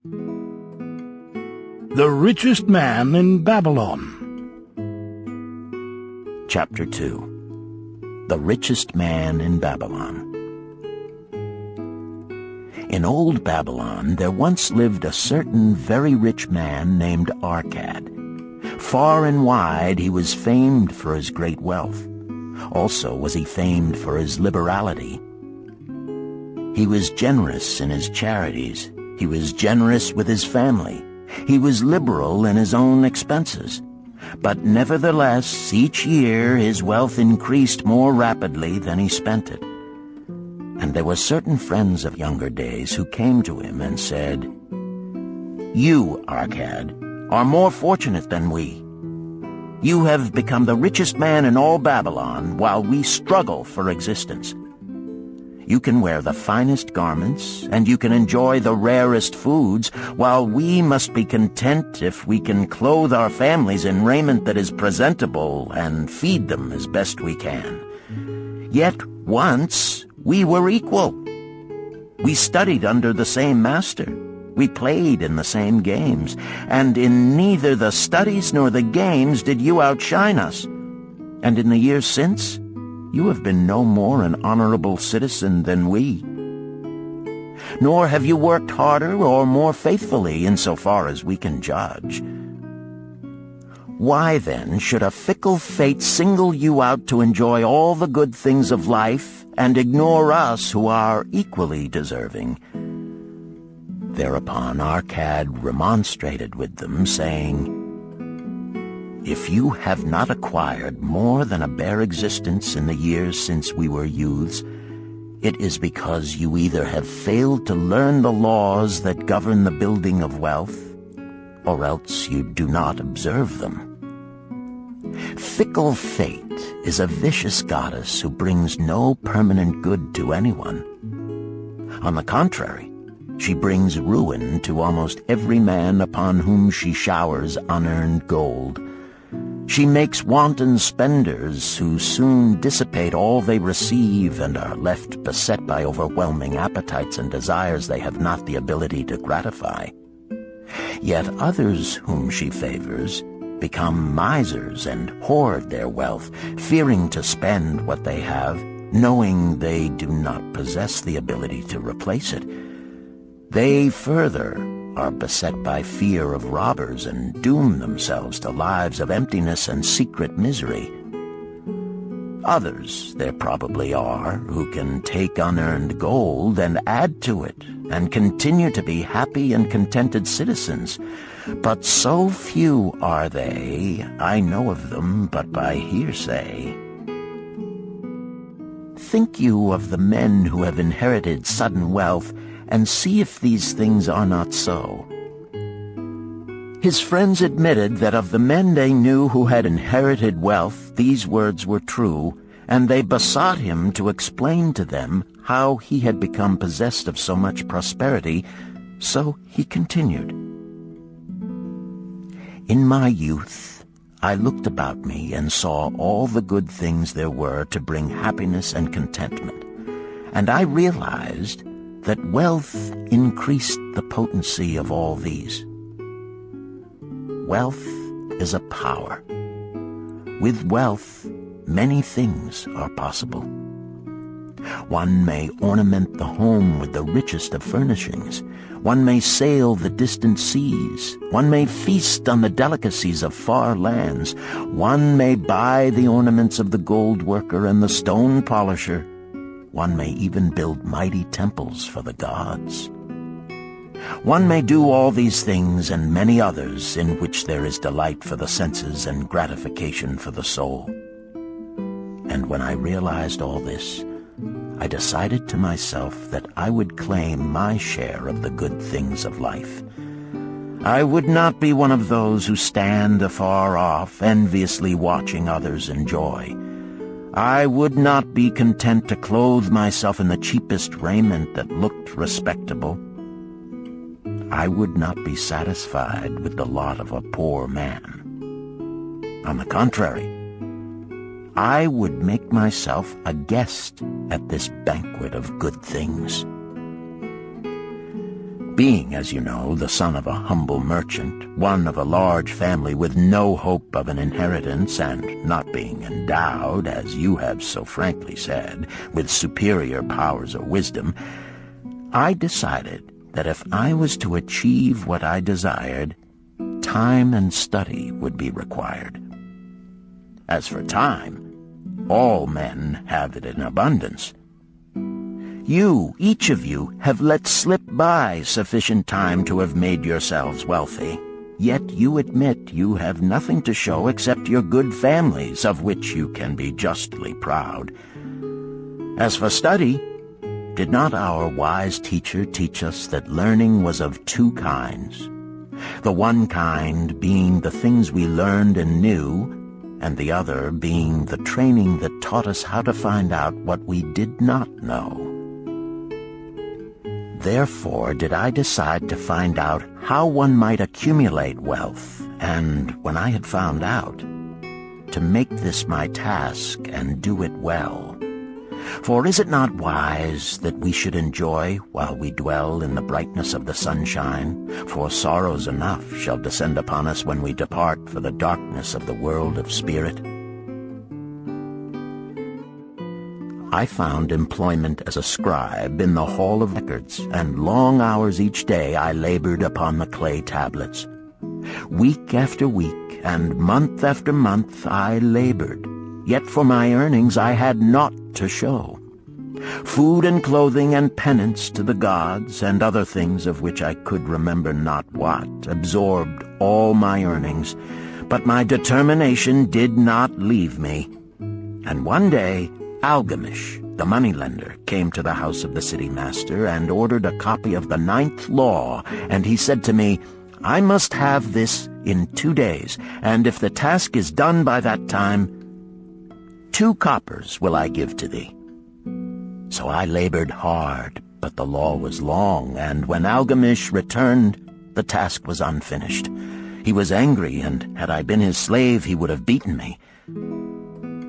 The Richest Man in Babylon. Chapter 2. The Richest Man in Babylon. In old Babylon there once lived a certain very rich man named Arkad. Far and wide he was famed for his great wealth. Also was he famed for his liberality. He was generous in his charities. He was generous with his family. He was liberal in his own expenses. But nevertheless, each year his wealth increased more rapidly than he spent it. And there were certain friends of younger days who came to him and said, "You, Arkad, are more fortunate than we. You have become the richest man in all Babylon while we struggle for existence. You can wear the finest garments, and you can enjoy the rarest foods, while we must be content if we can clothe our families in raiment that is presentable and feed them as best we can. Yet once we were equal. We studied under the same master. We played in the same games, and in neither the studies nor the games did you outshine us. And in the years since, you have been no more an honorable citizen than we. Nor have you worked harder or more faithfully insofar as we can judge. Why then should a fickle fate single you out to enjoy all the good things of life and ignore us who are equally deserving?" Thereupon Arkad remonstrated with them, saying, "If you have not acquired more than a bare existence in the years since we were youths, it is because you either have failed to learn the laws that govern the building of wealth, or else you do not observe them. Fickle fate is a vicious goddess who brings no permanent good to anyone. On the contrary, she brings ruin to almost every man upon whom she showers unearned gold. She makes wanton spenders who soon dissipate all they receive and are left beset by overwhelming appetites and desires they have not the ability to gratify. Yet others whom she favors become misers and hoard their wealth, fearing to spend what they have, knowing they do not possess the ability to replace it. They further are beset by fear of robbers and doom themselves to lives of emptiness and secret misery. Others there probably are who can take unearned gold and add to it and continue to be happy and contented citizens. But so few are they, I know of them but by hearsay. Think you of the men who have inherited sudden wealth, and see if these things are not so." His friends admitted that of the men they knew who had inherited wealth, these words were true, and they besought him to explain to them how he had become possessed of so much prosperity. So he continued, "In my youth I looked about me and saw all the good things there were to bring happiness and contentment, and I realized that wealth increased the potency of all these. Wealth is a power. With wealth, many things are possible. One may ornament the home with the richest of furnishings. One may sail the distant seas. One may feast on the delicacies of far lands. One may buy the ornaments of the gold worker and the stone polisher. One may even build mighty temples for the gods. One may do all these things and many others in which there is delight for the senses and gratification for the soul. And when I realized all this, I decided to myself that I would claim my share of the good things of life. I would not be one of those who stand afar off, enviously watching others enjoy. I would not be content to clothe myself in the cheapest raiment that looked respectable. I would not be satisfied with the lot of a poor man. On the contrary, I would make myself a guest at this banquet of good things. Being, as you know, the son of a humble merchant, one of a large family with no hope of an inheritance, and not being endowed, as you have so frankly said, with superior powers or wisdom, I decided that if I was to achieve what I desired, time and study would be required. As for time, all men have it in abundance. You, each of you, have let slip by sufficient time to have made yourselves wealthy. Yet you admit you have nothing to show except your good families, of which you can be justly proud. As for study, did not our wise teacher teach us that learning was of two kinds? The one kind being the things we learned and knew, and the other being the training that taught us how to find out what we did not know. Therefore did I decide to find out how one might accumulate wealth, and when I had found out, to make this my task and do it well. For is it not wise that we should enjoy while we dwell in the brightness of the sunshine? For sorrows enough shall descend upon us when we depart for the darkness of the world of spirit. I found employment as a scribe in the hall of records, and long hours each day I labored upon the clay tablets. Week after week and month after month I labored, yet for my earnings I had naught to show. Food and clothing and penance to the gods and other things of which I could remember not what absorbed all my earnings, but my determination did not leave me. And one day Algamish, the moneylender, came to the house of the city master and ordered a copy of the 9th law, and he said to me, I must have this in 2 days, and if the task is done by that time, 2 coppers will I give to thee. So I labored hard, but the law was long, and when Algamish returned, the task was unfinished. He was angry, and had I been his slave, he would have beaten me.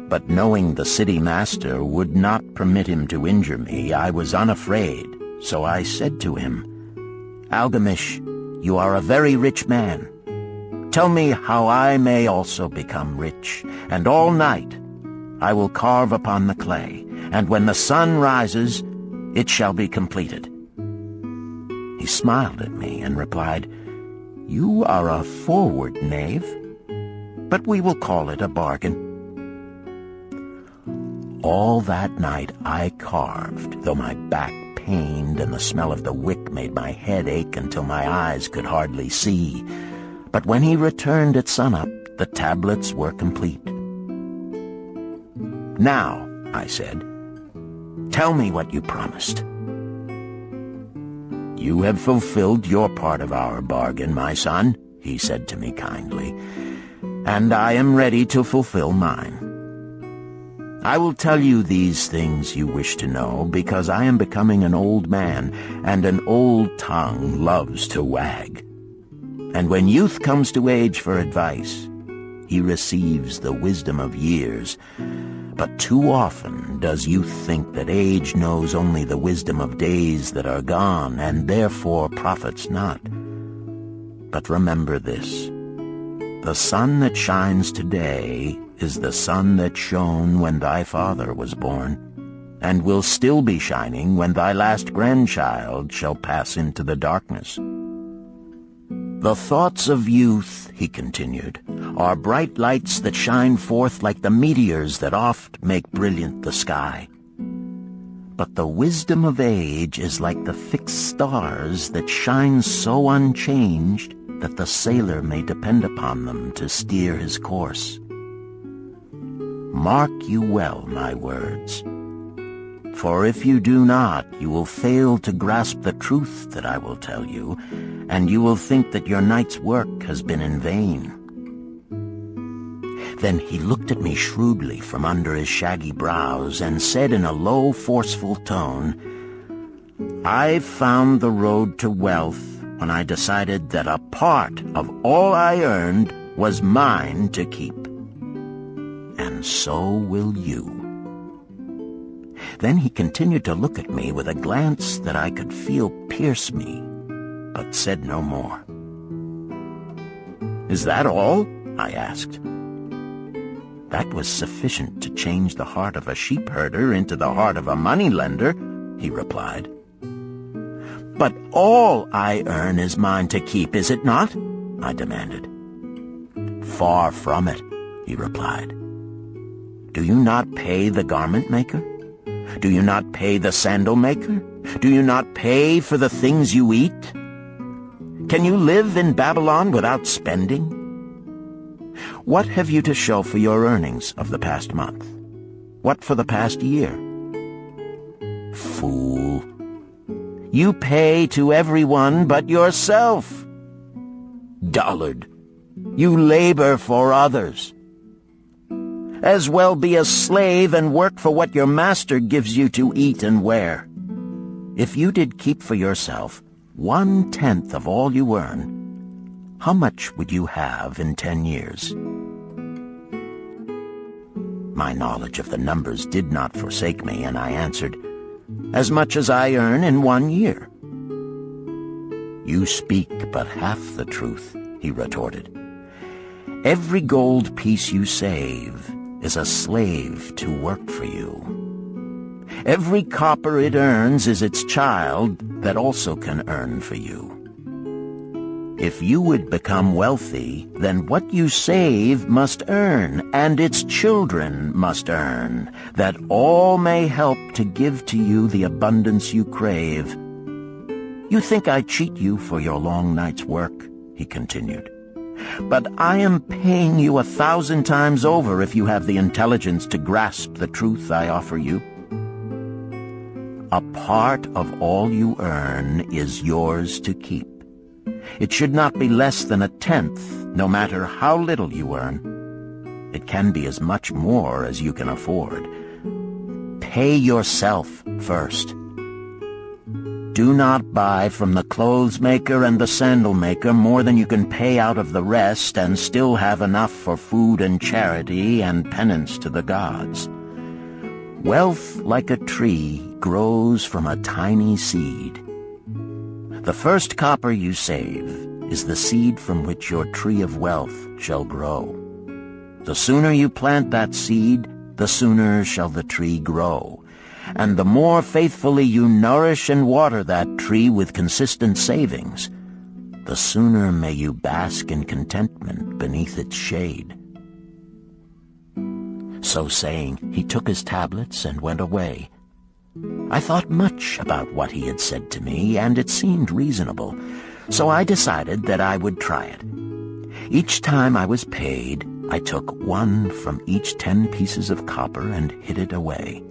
But knowing the city master would not permit him to injure me, I was unafraid. So I said to him, Algamish, you are a very rich man. Tell me how I may also become rich, and all night I will carve upon the clay, and when the sun rises, it shall be completed. He smiled at me and replied, You are a forward knave, but we will call it a bargain. All that night I carved, though my back pained and the smell of the wick made my head ache until my eyes could hardly see. But when he returned at sunup, the tablets were complete. Now, I said, tell me what you promised. You have fulfilled your part of our bargain, my son, he said to me kindly, and I am ready to fulfill mine. I will tell you these things you wish to know, because I am becoming an old man, and an old tongue loves to wag. And when youth comes to age for advice, he receives the wisdom of years. But too often does youth think that age knows only the wisdom of days that are gone, and therefore profits not. But remember this, the sun that shines today is the sun that shone when thy father was born, and will still be shining when thy last grandchild shall pass into the darkness. The thoughts of youth, he continued, are bright lights that shine forth like the meteors that oft make brilliant the sky. But the wisdom of age is like the fixed stars that shine so unchanged that the sailor may depend upon them to steer his course. Mark you well my words, for if you do not, you will fail to grasp the truth that I will tell you, and you will think that your night's work has been in vain. Then he looked at me shrewdly from under his shaggy brows and said in a low, forceful tone, I've found the road to wealth when I decided that a part of all I earned was mine to keep. And so will you. Then he continued to look at me with a glance that I could feel pierce me. but said no more. "Is that all?" I asked. "That was sufficient to change the heart of a sheep-herder into the heart of a moneylender," he replied. "But all I earn is mine to keep, is it not?" I demanded. "Far from it," he replied. "Do you not pay the garment maker? Do you not pay the sandal maker? Do you not pay for the things you eat? Can you live in Babylon without spending? What have you to show for your earnings of the past month? What for the past year? Fool! You pay to everyone but yourself. Dullard! You labor for others. As well be a slave and work for what your master gives you to eat and wear. If you did keep for yourself 1/10 of all you earn, how much would you have in 10 years? My knowledge of the numbers did not forsake me, and I answered, "As much as I earn in 1 year." "You speak but half the truth," he retorted. "Every gold piece you save is a slave to work for you. Every copper it earns is its child that also can earn for you. If you would become wealthy, then what you save must earn, and its children must earn, that all may help to give to you the abundance you crave. You think I cheat you for your long night's work," he continued. "But I am paying you 1,000 times over if you have the intelligence to grasp the truth I offer you. A part of all you earn is yours to keep. It should not be less than 1/10, no matter how little you earn. It can be as much more as you can afford. Pay yourself first. Do not buy from the clothes maker and the sandal maker more than you can pay out of the rest and still have enough for food and charity and penance to the gods. Wealth, like a tree, grows from a tiny seed. The first copper you save is the seed from which your tree of wealth shall grow. The sooner you plant that seed, the sooner shall the tree grow. And the more faithfully you nourish and water that tree with consistent savings, the sooner may you bask in contentment beneath its shade." So saying, he took his tablets and went away. I thought much about what he had said to me, and it seemed reasonable, so I decided that I would try it. Each time I was paid, I took 1 from each 10 pieces of copper and hid it away.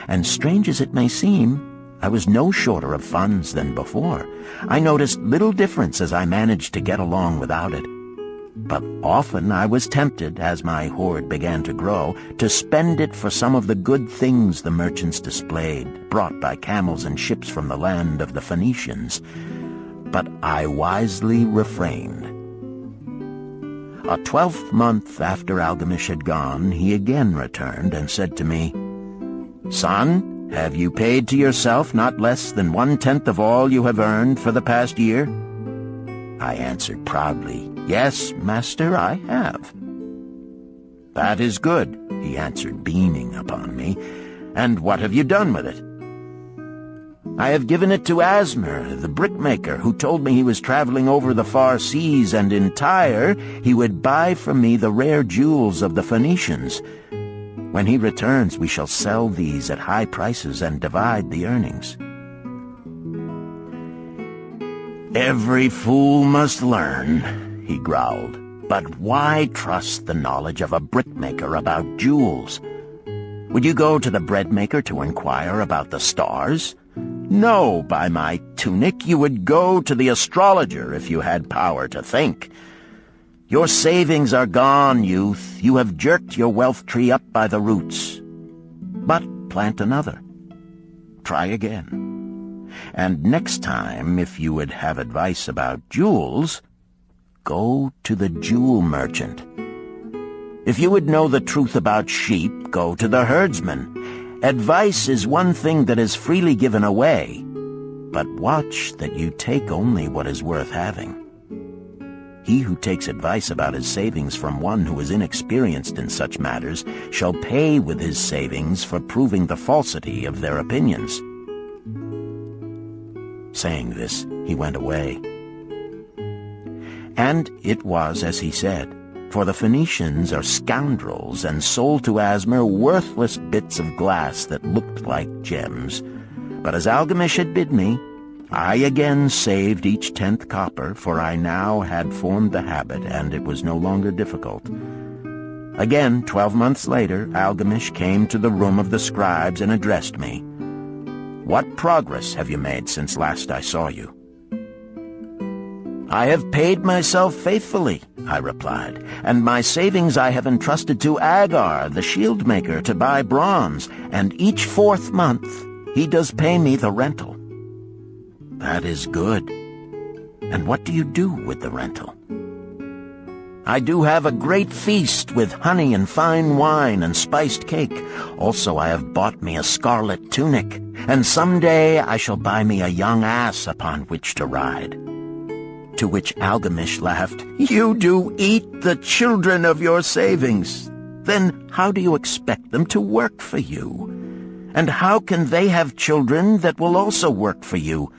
And strange as it may seem, I was no shorter of funds than before. I noticed little difference as I managed to get along without it. But often I was tempted, as my hoard began to grow, to spend it for some of the good things the merchants displayed, brought by camels and ships from the land of the Phoenicians. But I wisely refrained. A 12th month after Algamish had gone, he again returned and said to me, "Son, have you paid to yourself not less than 1/10 of all you have earned for the past year?" I answered proudly, "Yes, master, I have." "That is good," he answered, beaming upon me. "And what have you done with it?" "I have given it to Asmer, the brickmaker, who told me he was traveling over the far seas, and in Tyre he would buy from me the rare jewels of the Phoenicians. When he returns, we shall sell these at high prices and divide the earnings." "Every fool must learn," he growled. "But why trust the knowledge of a brickmaker about jewels? Would you go to the breadmaker to inquire about the stars? No, by my tunic, you would go to the astrologer if you had power to think. Your savings are gone, youth. You have jerked your wealth tree up by the roots. But plant another. Try again. And next time, if you would have advice about jewels, go to the jewel merchant. If you would know the truth about sheep, go to the herdsman. Advice is one thing that is freely given away, but watch that you take only what is worth having. He who takes advice about his savings from one who is inexperienced in such matters shall pay with his savings for proving the falsity of their opinions." Saying this, he went away. And it was as he said, for the Phoenicians are scoundrels and sold to Asmer worthless bits of glass that looked like gems. But as Algamish had bid me, I again saved each 10th copper, for I now had formed the habit, and it was no longer difficult. Again, 12 months later, Algamish came to the room of the scribes and addressed me. "What progress have you made since last I saw you?" "I have paid myself faithfully," I replied, "and my savings I have entrusted to Agar, the shield-maker, to buy bronze, and each 4th month he does pay me the rental." "That is good. And what do you do with the rental?" "I do have a great feast with honey and fine wine and spiced cake. Also I have bought me a scarlet tunic, and some day I shall buy me a young ass upon which to ride." To which Algamish laughed, "You do eat the children of your savings. Then how do you expect them to work for you? And how can they have children that will also work for you?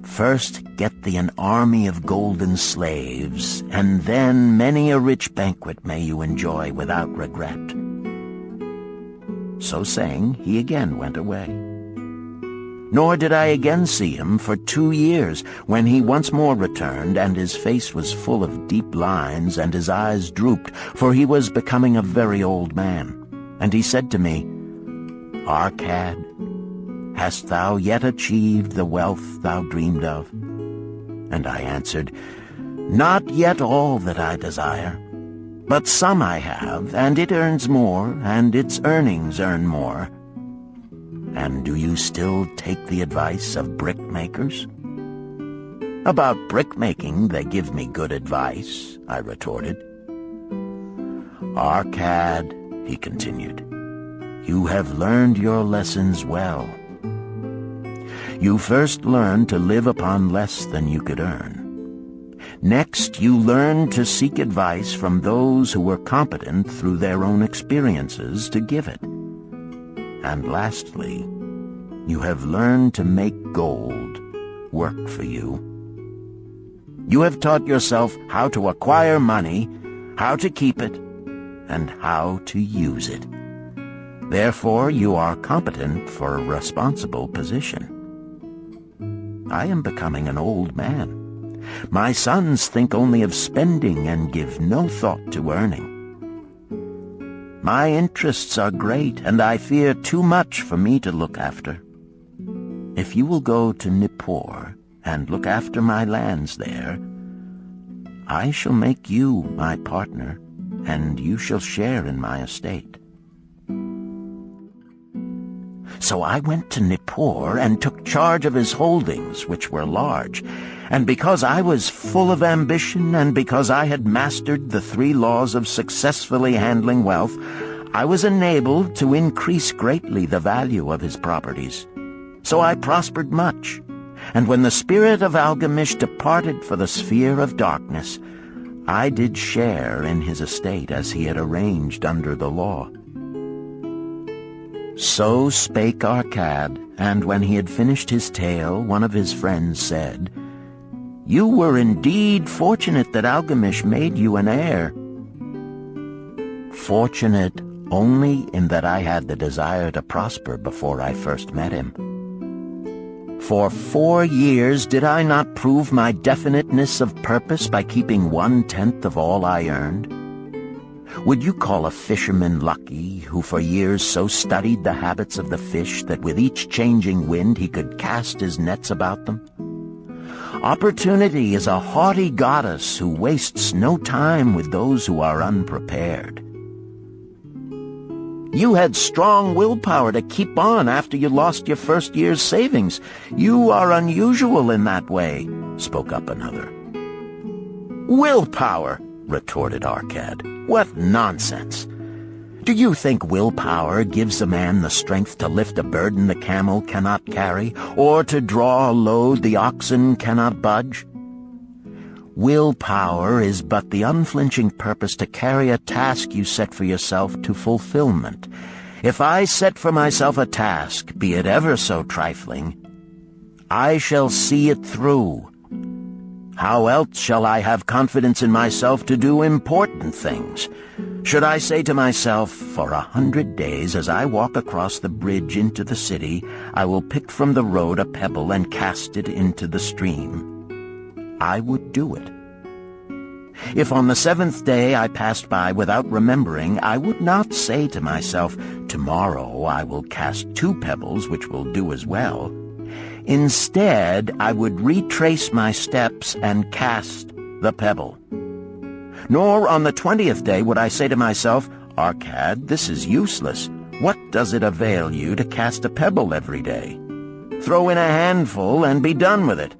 First get thee an army of golden slaves, and then many a rich banquet may you enjoy without regret." So saying, he again went away. Nor did I again see him for 2 years, when he once more returned, and his face was full of deep lines, and his eyes drooped, for he was becoming a very old man. And he said to me, "Arkad, hast thou yet achieved the wealth thou dreamed of?" And I answered, "Not yet all that I desire, but some I have, and it earns more, and its earnings earn more." "And do you still take the advice of brickmakers?" "About brickmaking they give me good advice," I retorted. "Arkad," he continued, "you have learned your lessons well. You first learned to live upon less than you could earn. Next, you learned to seek advice from those who were competent through their own experiences to give it. And lastly, you have learned to make gold work for you. You have taught yourself how to acquire money, how to keep it, and how to use it. Therefore, you are competent for a responsible position. I am becoming an old man. My sons think only of spending and give no thought to earning. My interests are great, and I fear too much for me to look after. If you will go to Nippur and look after my lands there, I shall make you my partner, and you shall share in my estate." So I went to Nippur and took charge of his holdings, which were large, and because I was full of ambition, and because I had mastered the 3 laws of successfully handling wealth, I was enabled to increase greatly the value of his properties. So I prospered much, and when the spirit of Algamish departed for the sphere of darkness, I did share in his estate as he had arranged under the law. So spake Arkad, and when he had finished his tale, one of his friends said, "You were indeed fortunate that Algamish made you an heir." "Fortunate only in that I had the desire to prosper before I first met him. For 4 years did I not prove my definiteness of purpose by keeping 1/10 of all I earned? Would you call a fisherman lucky who for years so studied the habits of the fish that with each changing wind he could cast his nets about them? Opportunity is a haughty goddess who wastes no time with those who are unprepared. You had strong willpower to keep on after you lost your first year's savings. You are unusual in that way," spoke up another. "Willpower," retorted Arkad. "What nonsense! Do you think willpower gives a man the strength to lift a burden the camel cannot carry, or to draw a load the oxen cannot budge? Willpower is but the unflinching purpose to carry a task you set for yourself to fulfillment. If I set for myself a task, be it ever so trifling, I shall see it through. How else shall I have confidence in myself to do important things? Should I say to myself, for 100 days as I walk across the bridge into the city, I will pick from the road a pebble and cast it into the stream, I would do it. If on the 7th day I passed by without remembering, I would not say to myself, tomorrow I will cast 2 pebbles which will do as well. Instead, I would retrace my steps and cast the pebble. Nor on the 20th day would I say to myself, Arkad, this is useless. What does it avail you to cast a pebble every day? Throw in a handful and be done with it.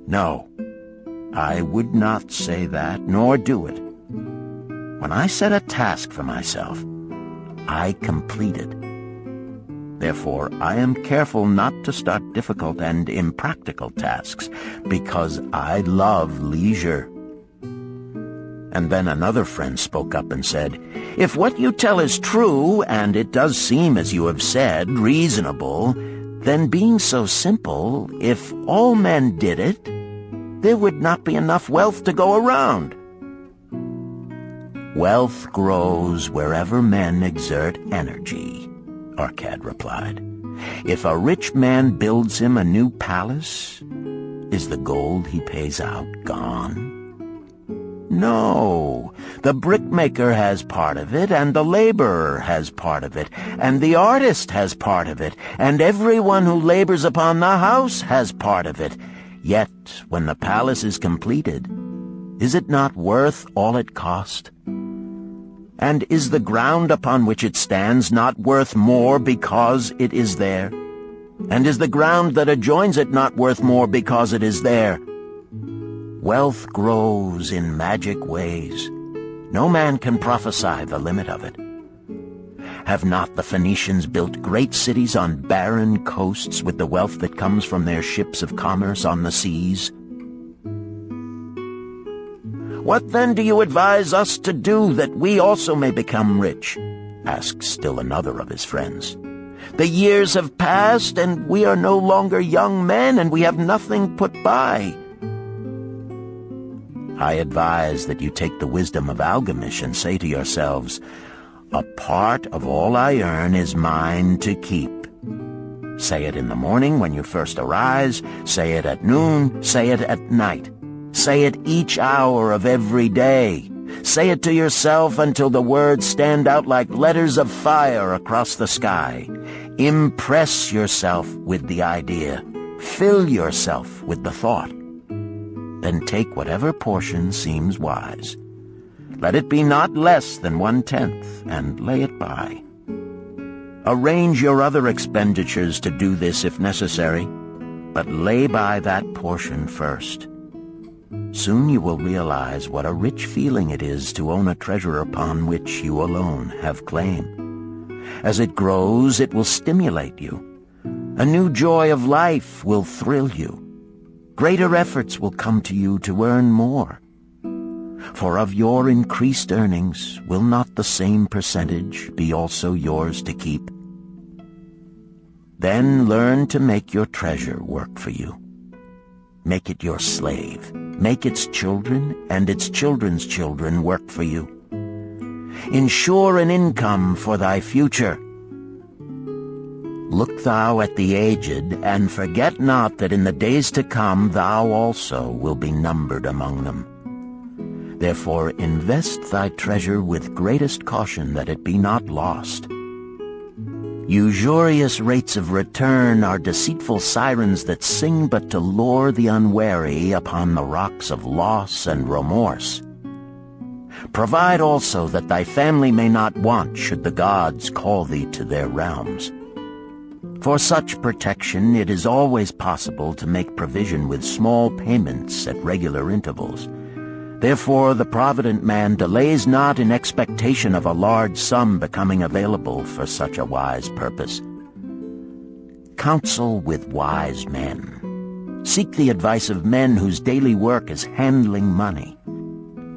No, I would not say that, nor do it. When I set a task for myself, I complete it. Therefore, I am careful not to start difficult and impractical tasks, because I love leisure. And then another friend spoke up and said, If what you tell is true, and it does seem, as you have said, reasonable, then being so simple, if all men did it, there would not be enough wealth to go around. Wealth grows wherever men exert energy, Arkad replied. If a rich man builds him a new palace, is the gold he pays out gone? No, the brickmaker has part of it, and the laborer has part of it, and the artist has part of it, and everyone who labors upon the house has part of it. Yet, when the palace is completed, is it not worth all it cost? And is the ground upon which it stands not worth more because it is there? And is the ground that adjoins it not worth more because it is there? Wealth grows in magic ways. No man can prophesy the limit of it. Have not the Phoenicians built great cities on barren coasts with the wealth that comes from their ships of commerce on the seas? What then do you advise us to do that we also may become rich? Asked still another of his friends. The years have passed, and we are no longer young men, and we have nothing put by. I advise that you take the wisdom of Algamish and say to yourselves, a part of all I earn is mine to keep. Say it in the morning when you first arise, say it at noon, say it at night. Say it each hour of every day. Say it to yourself until the words stand out like letters of fire across the sky. Impress yourself with the idea. Fill yourself with the thought. Then take whatever portion seems wise. Let it be not less than 1/10, and lay it by. Arrange your other expenditures to do this if necessary, but lay by that portion first. Soon you will realize what a rich feeling it is to own a treasure upon which you alone have claim. As it grows, it will stimulate you. A new joy of life will thrill you. Greater efforts will come to you to earn more. For of your increased earnings, will not the same percentage be also yours to keep? Then learn to make your treasure work for you. Make it your slave. Make its children and its children's children work for you. Ensure an income for thy future. Look thou at the aged, and forget not that in the days to come thou also will be numbered among them. Therefore invest thy treasure with greatest caution that it be not lost. Usurious rates of return are deceitful sirens that sing but to lure the unwary upon the rocks of loss and remorse. Provide also that thy family may not want should the gods call thee to their realms. For such protection it is always possible to make provision with small payments at regular intervals. Therefore the provident man delays not in expectation of a large sum becoming available for such a wise purpose. Counsel with wise men. Seek the advice of men whose daily work is handling money.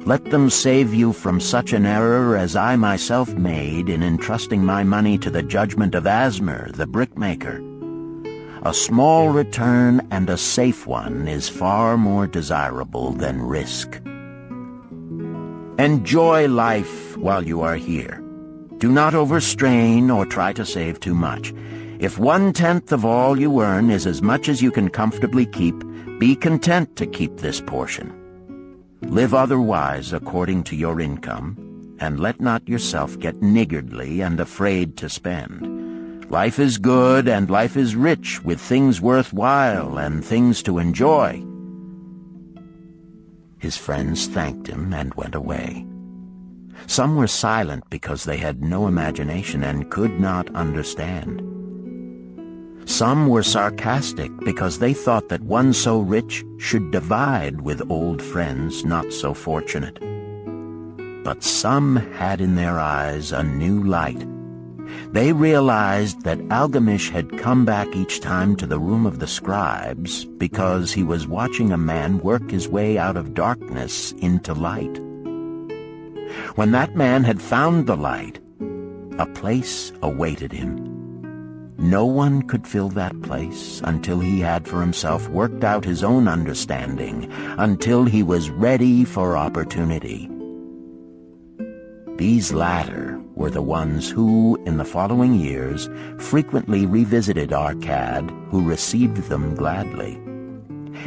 Let them save you from such an error as I myself made in entrusting my money to the judgment of Asmer, the brickmaker. A small return and a safe one is far more desirable than risk. Enjoy life while you are here. Do not overstrain or try to save too much. If 1/10 of all you earn is as much as you can comfortably keep, be content to keep this portion. Live otherwise according to your income, and let not yourself get niggardly and afraid to spend. Life is good and life is rich with things worthwhile and things to enjoy. His friends thanked him and went away. Some were silent because they had no imagination and could not understand. Some were sarcastic because they thought that one so rich should divide with old friends not so fortunate. But some had in their eyes a new light. They realized that Algamish had come back each time to the room of the scribes because he was watching a man work his way out of darkness into light. When that man had found the light, a place awaited him. No one could fill that place until he had for himself worked out his own understanding, until he was ready for opportunity. These latter were the ones who, in the following years, frequently revisited Arkad, who received them gladly.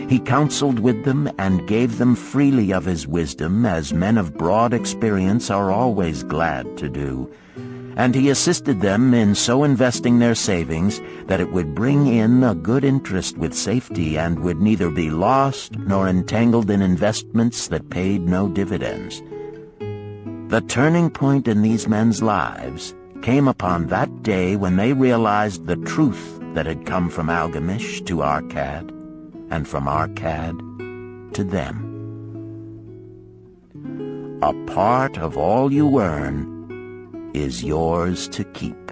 He counseled with them and gave them freely of his wisdom, as men of broad experience are always glad to do. And he assisted them in so investing their savings that it would bring in a good interest with safety and would neither be lost nor entangled in investments that paid no dividends. The turning point in these men's lives came upon that day when they realized the truth that had come from Algamish to Arkad, and from Arkad to them. A part of all you earn is yours to keep.